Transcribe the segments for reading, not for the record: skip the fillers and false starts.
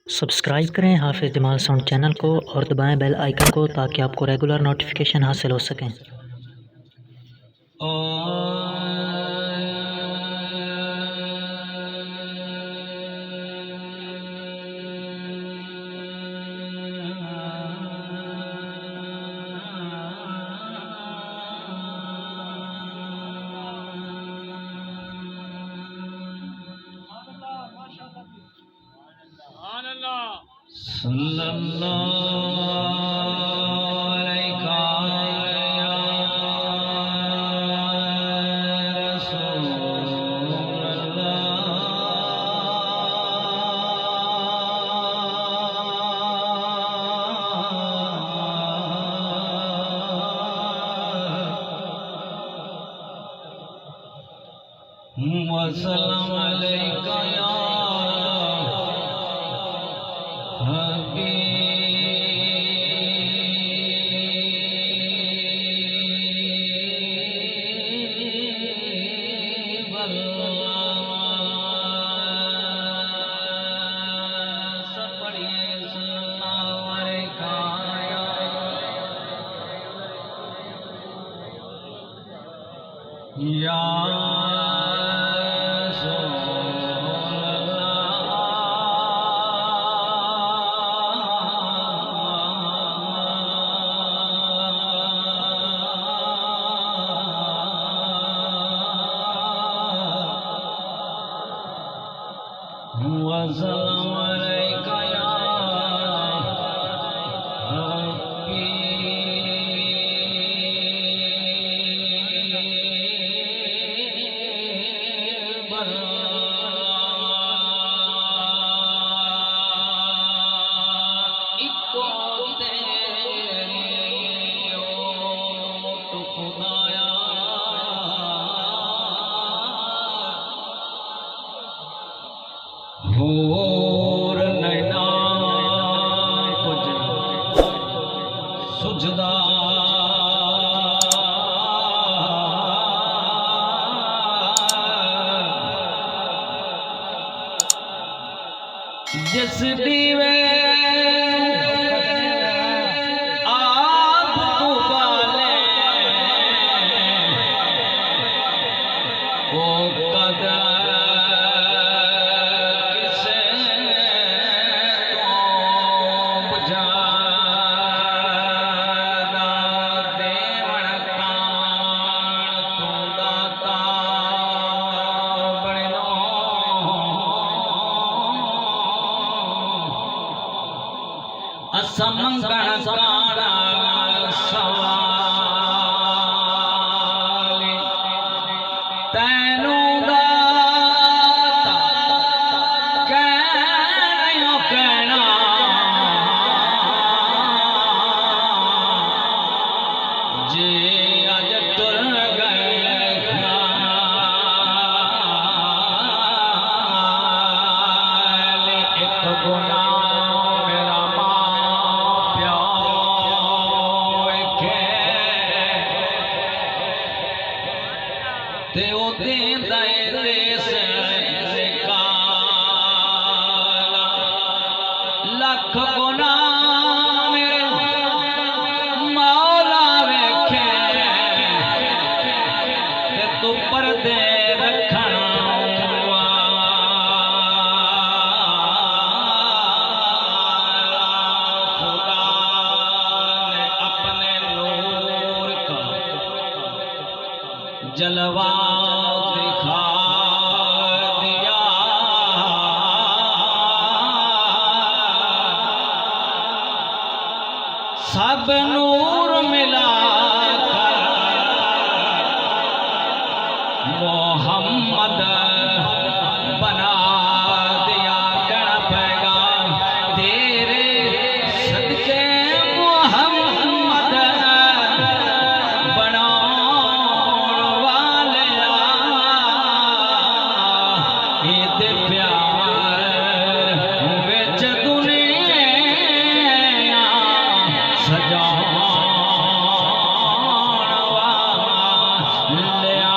Subscribe करें हाफिज़ Jamal sound channel को और दबाएं बेल आइकन को ताकि आपको रेगुलर नोटिफिकेशन हासिल हो सकें। वसल्लम अलैका या हबीब अल्लाह। सब पढ़िए सल्लल्लाहु अलैका या वसल्लम अलैका या हबीब अल्लाह। इको तेरी ओट खुदाया होर नैना कुछ सुझदा जिस दीवे आप तू बाले वो कदर असमंगण कारा सवाल तैनू कहना जे अज तुर गए एक गुना लख गुना मेरे मौला वेखे ते तू परदे रखना खुदा ने अपने नूर का जलवा दिखा दिया। सब नूर मिला मोहम्मद बना दिया। गणपैगा तेरे सदके मोहम्मद बना वाले ईद प्यार विच दुनिया सजा लिया।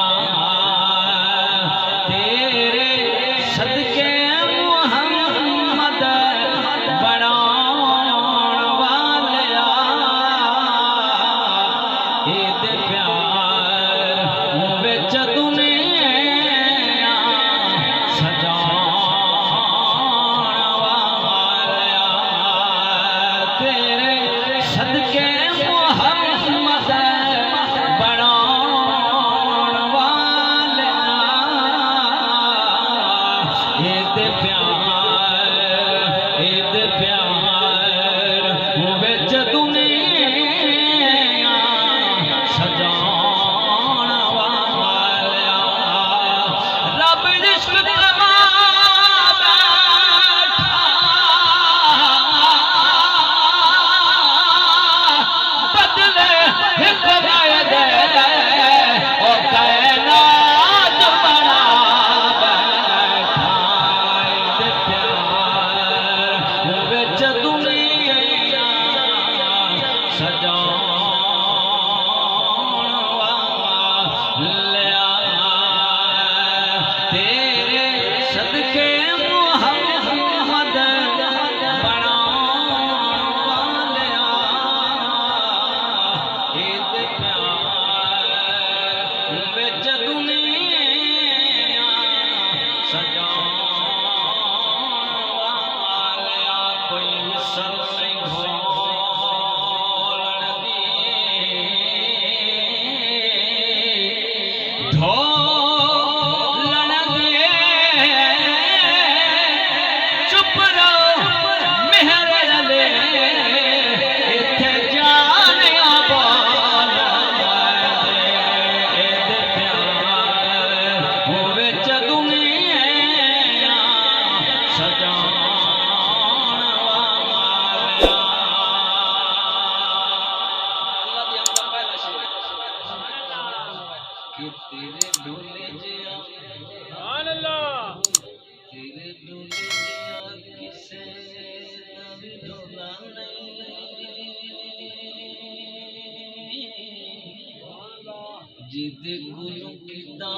जिद गुरु किदा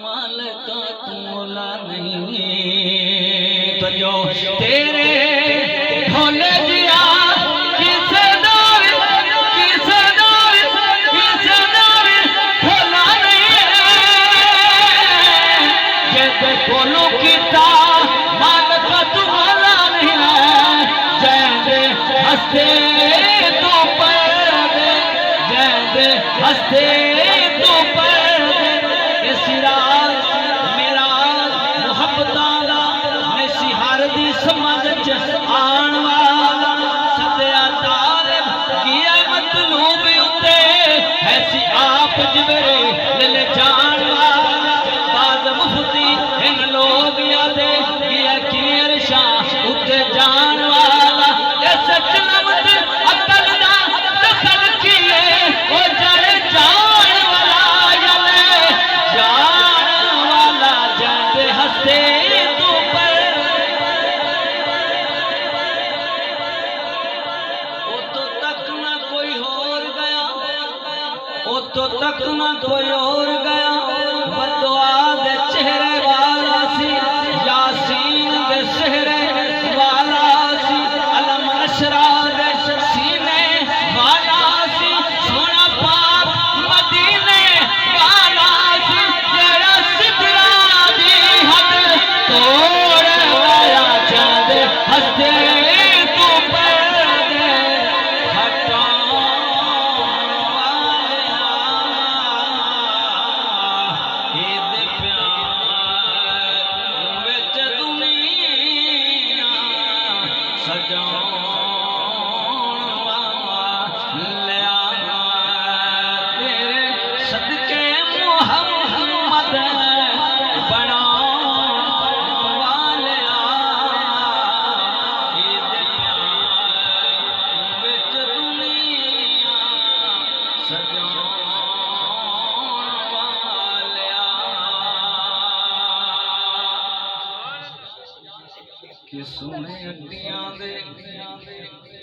मालका तू मौला नहीं तो जो तेरे भोले दिया किसे दावे भोला नहीं जिद गुरु किदा मालका तू मौला नहीं जैसे हंसते तो हंसते तो सिराज मेरा मुहब्बतां दा मैं सिहार दी समझ च आण वाला सदया तालिब किया मतलूब उते ऐसी आप जिबरे ले जान वाला बाज मुफ्ती इन लोग यादे किया किर शाह उते जान वाला ए सचलमत अकल दा दखल किए ओ जाने जान वाला जाते हंसते तो पर ओ तो तक ना कोई और गया ओ तो तक ना कोई और गया बदुआ दे चेहरे वाला सी यासीन दे चेहरे वाला सी अलम अशरा दे सीने वाला सी सोना पाक मदीने वाला सी तेरा सिदरा दी हद तोड़ आया चांदे हंसते तू पर्दे हटाने वाले इद प्यार विच दुनिया सजाउण लिया तेरे सदके मुहम्मद बनाउण वालिया इद प्यार विच दुनिया सजाउण वालिया कि सोने अड्डियां दे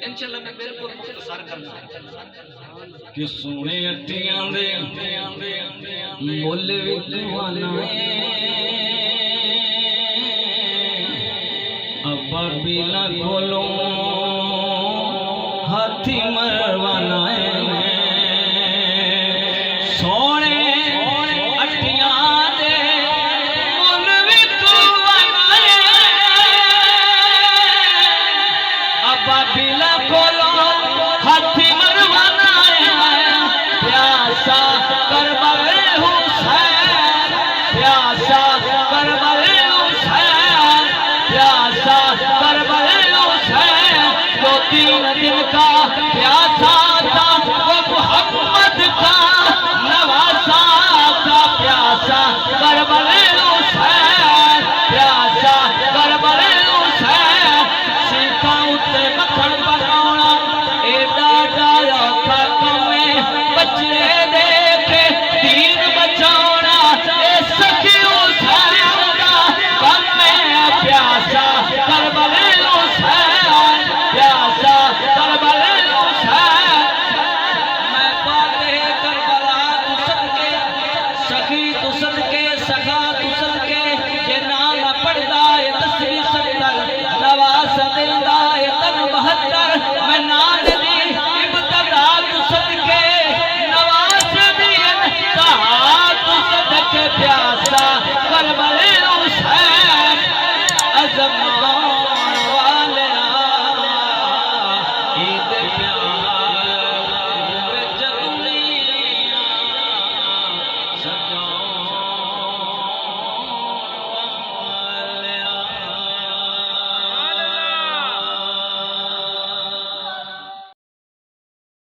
इंशाअल्लाह मैं बिल्कुल मुख्तसर करना कि सोने अड्डियां दे मुल विकवाना अब्बा बिला खोलो हाथी मरवाना सोने अड्डियां दे मुल विकवाना अब्बा बिला खोलो हाथी मरवाना प्यासा करबले हुसैन प्यासा करबले हुसैन प्यासा करबले हुसैन दो तीन दिन का प्यासा